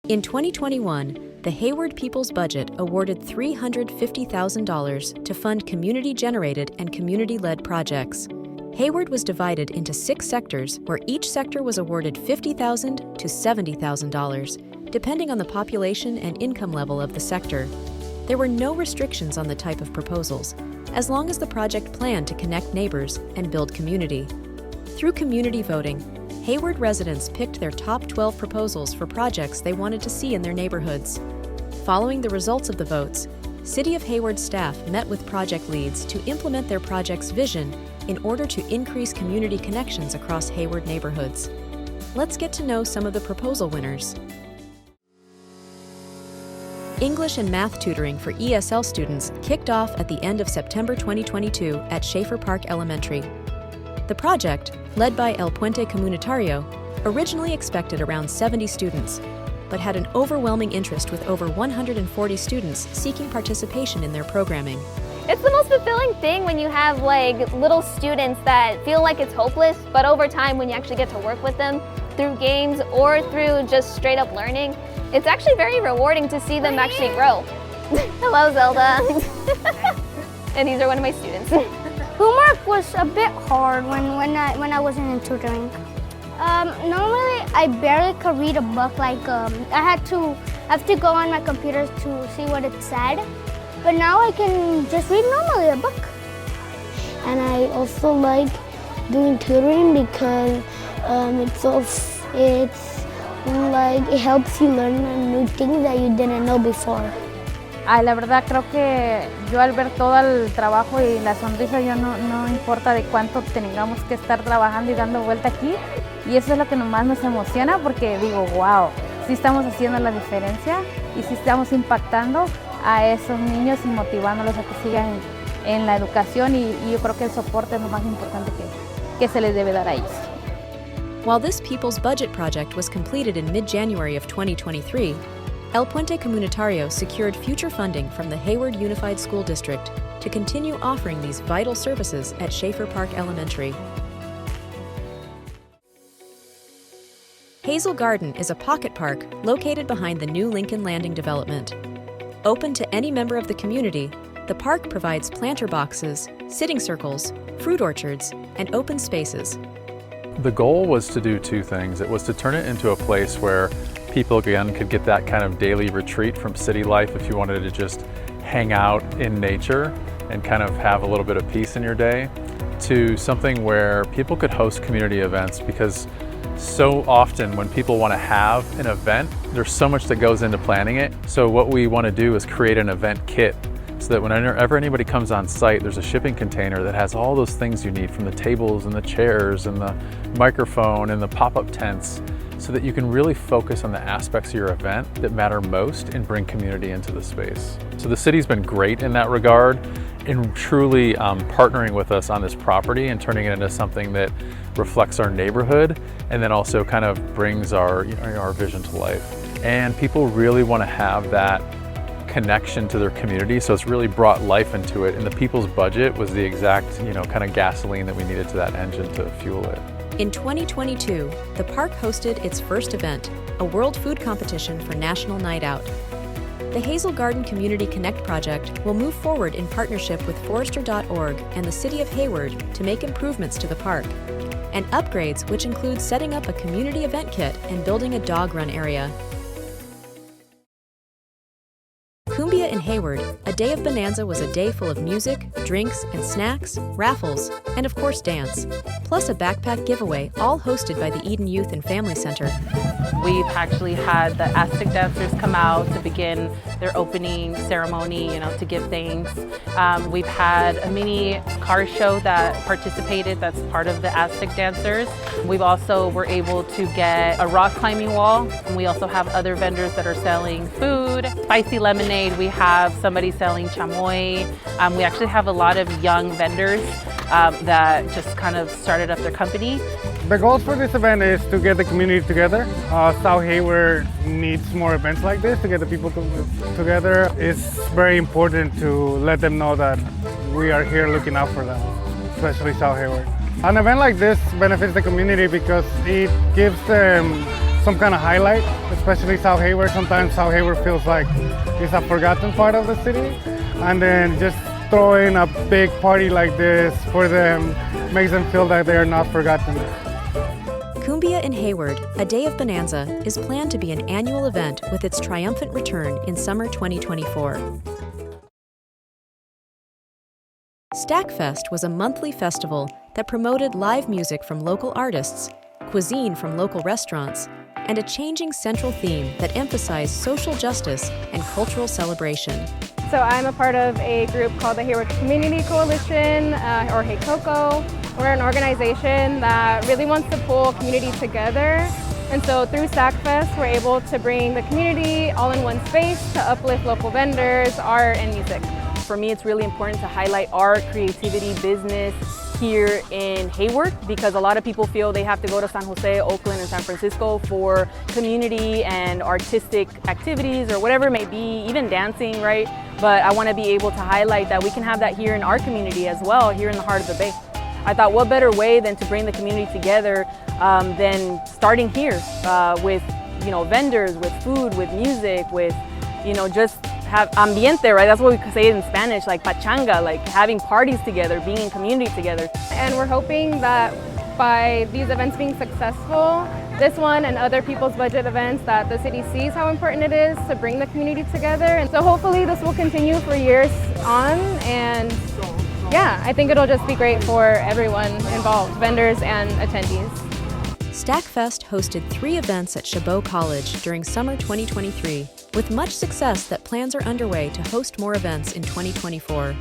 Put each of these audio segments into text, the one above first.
In 2021, the Hayward People's Budget awarded $350,000 to fund community-generated and community-led projects. Hayward was divided into 6 sectors where each sector was awarded $50,000 to $70,000, depending on the population and income level of the sector. There were no restrictions on the type of proposals, as long as the project planned to connect neighbors and build community. Through community voting, Hayward residents picked their top 12 proposals for projects they wanted to see in their neighborhoods. Following the results of the votes, City of Hayward staff met with project leads to implement their project's vision in order to increase community connections across Hayward neighborhoods. Let's get to know some of the proposal winners. English and math tutoring for ESL students kicked off at the end of September 2022 at Schaefer Park Elementary. The project, led by El Puente Comunitario, originally expected around 70 students, but had an overwhelming interest with over 140 students seeking participation in their programming. It's the most fulfilling thing when you have little students that feel like it's hopeless, but over time when you actually get to work with them through games or through just straight up learning, it's actually very rewarding to see them actually grow. Hello, Zelda. And these are one of my students. Homework was a bit hard when I wasn't in tutoring. Normally, I barely could read a book. I have to go on my computer to see what it said. But now I can just read normally a book. And I also like doing tutoring because it helps you learn new things that you didn't know before. La verdad creo que yo al ver todo el trabajo y la sonrisa, yo no importa de cuánto tengamos que estar trabajando y dando vuelta aquí, y eso es lo que más nos emociona porque digo, wow, sí estamos haciendo la diferencia y sí estamos impactando a esos niños y motivándolos a que sigan en la educación, y yo creo que el soporte es lo más importante que se les debe dar a ellos. While this People's Budget project was completed in mid-January of 2023, El Puente Comunitario secured future funding from the Hayward Unified School District to continue offering these vital services at Schaefer Park Elementary. Hazel Garden is a pocket park located behind the new Lincoln Landing development. Open to any member of the community, the park provides planter boxes, sitting circles, fruit orchards, and open spaces. The goal was to do 2 things. It was to turn it into a place where people, again, could get that kind of daily retreat from city life if you wanted to just hang out in nature and kind of have a little bit of peace in your day, to something where people could host community events, because so often when people want to have an event, there's so much that goes into planning it. So what we want to do is create an event kit so that whenever anybody comes on site, there's a shipping container that has all those things you need, from the tables and the chairs and the microphone and the pop-up tents, so that you can really focus on the aspects of your event that matter most and bring community into the space. So the city's been great in that regard, in truly partnering with us on this property and turning it into something that reflects our neighborhood and then also kind of brings our vision to life. And people really want to have that connection to their community, so it's really brought life into it, and the People's Budget was the exact kind of gasoline that we needed to that engine to fuel it. In 2022, the park hosted its first event, a World Food Competition for National Night Out. The Hazel Garden Community Connect project will move forward in partnership with Forester.org and the City of Hayward to make improvements to the park, and upgrades which include setting up a community event kit and building a dog run area. Cumbia in Hayward, a day of Bonanza was a day full of music, drinks, and snacks, raffles, and of course dance, plus a backpack giveaway, all hosted by the Eden Youth and Family Center. We've actually had the Aztec dancers come out to begin their opening ceremony, to give thanks. We've had a mini car show that participated, that's part of the Aztec dancers. We've also were able to get a rock climbing wall, and we also have other vendors that are selling food, spicy lemonade. We have somebody selling chamoy. We actually have a lot of young vendors that just kind of started up their company. The goals for this event is to get the community together. South Hayward needs more events like this to get the people together. It's very important to let them know that we are here looking out for them, especially South Hayward. An event like this benefits the community because it gives them some kind of highlight, especially South Hayward. Sometimes South Hayward feels like it's a forgotten part of the city. And then just throwing a big party like this for them makes them feel that they are not forgotten. Cumbia in Hayward, a day of Bonanza, is planned to be an annual event with its triumphant return in summer 2024. StackFest was a monthly festival that promoted live music from local artists, cuisine from local restaurants, and a changing central theme that emphasized social justice and cultural celebration. So I'm a part of a group called the Hayward Community Coalition, or Hey Coco. We're an organization that really wants to pull community together. And so through StackFest, we're able to bring the community all in one space to uplift local vendors, art, and music. For me, it's really important to highlight art, creativity, business here in Hayward, because a lot of people feel they have to go to San Jose, Oakland, and San Francisco for community and artistic activities or whatever it may be, even dancing, right? But I want to be able to highlight that we can have that here in our community as well, here in the heart of the Bay. I thought, what better way than to bring the community together than starting here with, vendors, with food, with music, with, just have ambiente, right? That's what we say in Spanish, like pachanga, like having parties together, being in community together. And we're hoping that by these events being successful, this one and other people's budget events, that the city sees how important it is to bring the community together. And so hopefully this will continue for years on, and yeah, I think it'll just be great for everyone involved, vendors and attendees. StackFest hosted 3 events at Chabot College during summer 2023, with much success that plans are underway to host more events in 2024.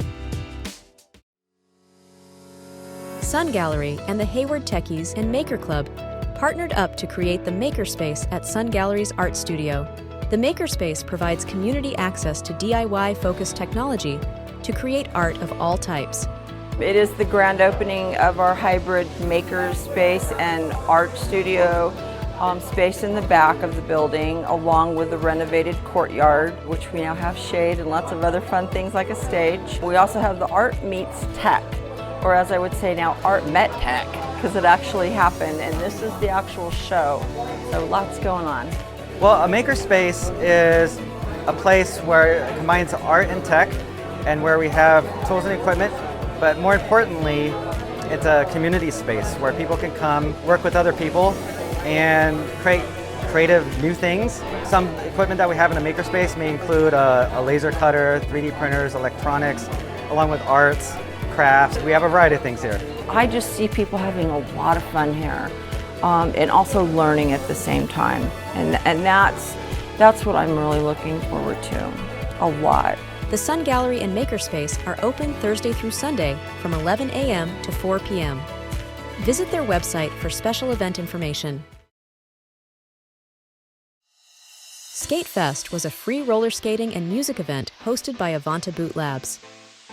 Sun Gallery and the Hayward Techies and Maker Club partnered up to create the MakerSpace at Sun Gallery's art studio. The MakerSpace provides community access to DIY-focused technology to create art of all types. It is the grand opening of our hybrid MakerSpace and art studio space in the back of the building, along with the renovated courtyard, which we now have shade and lots of other fun things like a stage. We also have the Art Meets Tech, or as I would say now, Art Met Tech, because it actually happened, and this is the actual show. So lots going on. Well, a MakerSpace is a place where it combines art and tech, and where we have tools and equipment, but more importantly, it's a community space where people can come work with other people and create creative new things. Some equipment that we have in the MakerSpace may include a laser cutter, 3D printers, electronics, along with arts, crafts. We have a variety of things here. I just see people having a lot of fun here, and also learning at the same time. And that's what I'm really looking forward to, a lot. The Sun Gallery and MakerSpace are open Thursday through Sunday from 11 a.m. to 4 p.m. Visit their website for special event information. SkateFest was a free roller skating and music event hosted by Avanta Boot Labs.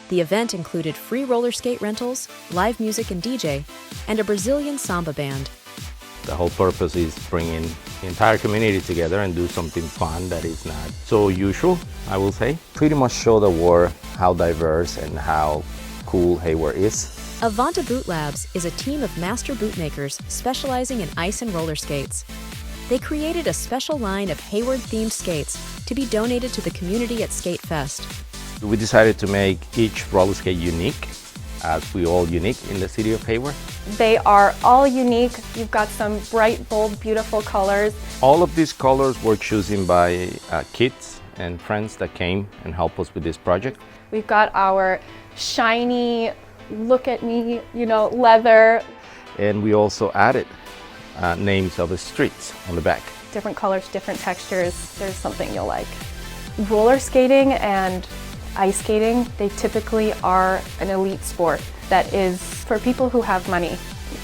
The event included free roller skate rentals, live music and DJ, and a Brazilian samba band. The whole purpose is bringing the entire community together and do something fun that is not so usual, I will say. Pretty much show the world how diverse and how cool Hayward is. Avanta Boot Labs is a team of master bootmakers specializing in ice and roller skates. They created a special line of Hayward-themed skates to be donated to the community at SkateFest. We decided to make each roller skate unique, as we all unique in the city of Hayward. They are all unique. You've got some bright, bold, beautiful colors. All of these colors were chosen by kids and friends that came and helped us with this project. We've got our shiny, look at me, leather. And we also added names of the streets on the back. Different colors, different textures. There's something you'll like. Roller skating and ice skating, they typically are an elite sport that is for people who have money.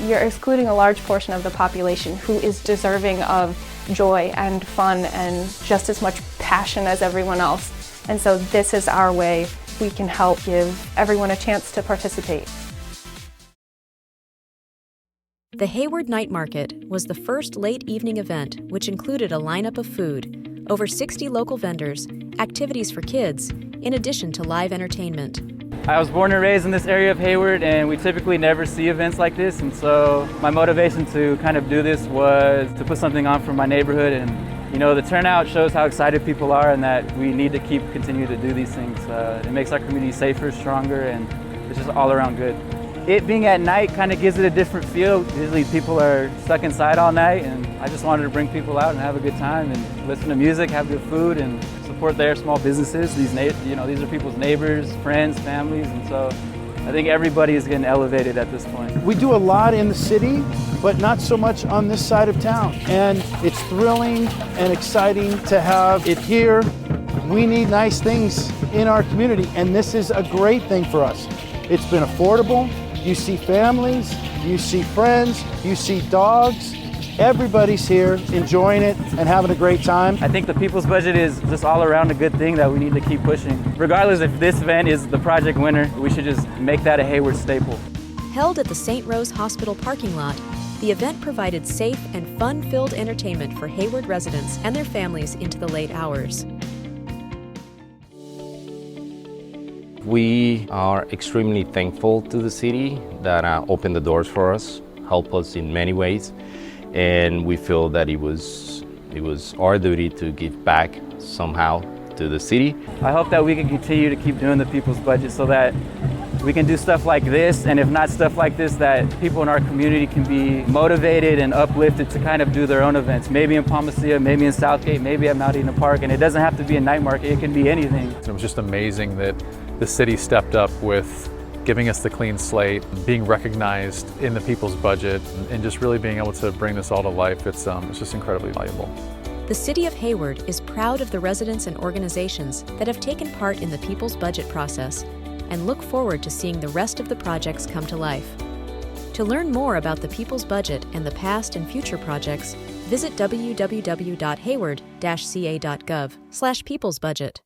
You're excluding a large portion of the population who is deserving of joy and fun and just as much passion as everyone else. And so this is our way we can help give everyone a chance to participate. The Hayward Night Market was the first late evening event which included a lineup of food, over 60 local vendors, activities for kids, in addition to live entertainment. I was born and raised in this area of Hayward, and we typically never see events like this, and so my motivation to kind of do this was to put something on for my neighborhood. And you know, the turnout shows how excited people are and that we need to continue to do these things. It makes our community safer, stronger, and it's just all around good. It being at night kind of gives it a different feel. Usually people are stuck inside all night, and I just wanted to bring people out and have a good time and listen to music, have good food, and support their small businesses. These are people's neighbors, friends, families, and so I think everybody is getting elevated at this point. We do a lot in the city, but not so much on this side of town. And it's thrilling and exciting to have it here. We need nice things in our community, and this is a great thing for us. It's been affordable. You see families, you see friends, you see dogs. Everybody's here enjoying it and having a great time. I think the People's Budget is just all around a good thing that we need to keep pushing. Regardless if this event is the project winner, we should just make that a Hayward staple. Held at the St. Rose Hospital parking lot, the event provided safe and fun-filled entertainment for Hayward residents and their families into the late hours. We are extremely thankful to the city that opened the doors for us, helped us in many ways, and we feel that it was our duty to give back somehow to the city. I hope that we can continue to keep doing the People's Budget so that we can do stuff like this, and if not stuff like this, that people in our community can be motivated and uplifted to kind of do their own events. Maybe in Palmacia, maybe in Southgate, maybe at Mount Eden Park, and it doesn't have to be a night market, it can be anything. It was just amazing that the city stepped up with giving us the clean slate, being recognized in the People's Budget, and just really being able to bring this all to life. It's just incredibly valuable. The City of Hayward is proud of the residents and organizations that have taken part in the People's Budget process and look forward to seeing the rest of the projects come to life. To learn more about the People's Budget and the past and future projects, visit www.hayward-ca.gov/peoplesbudget.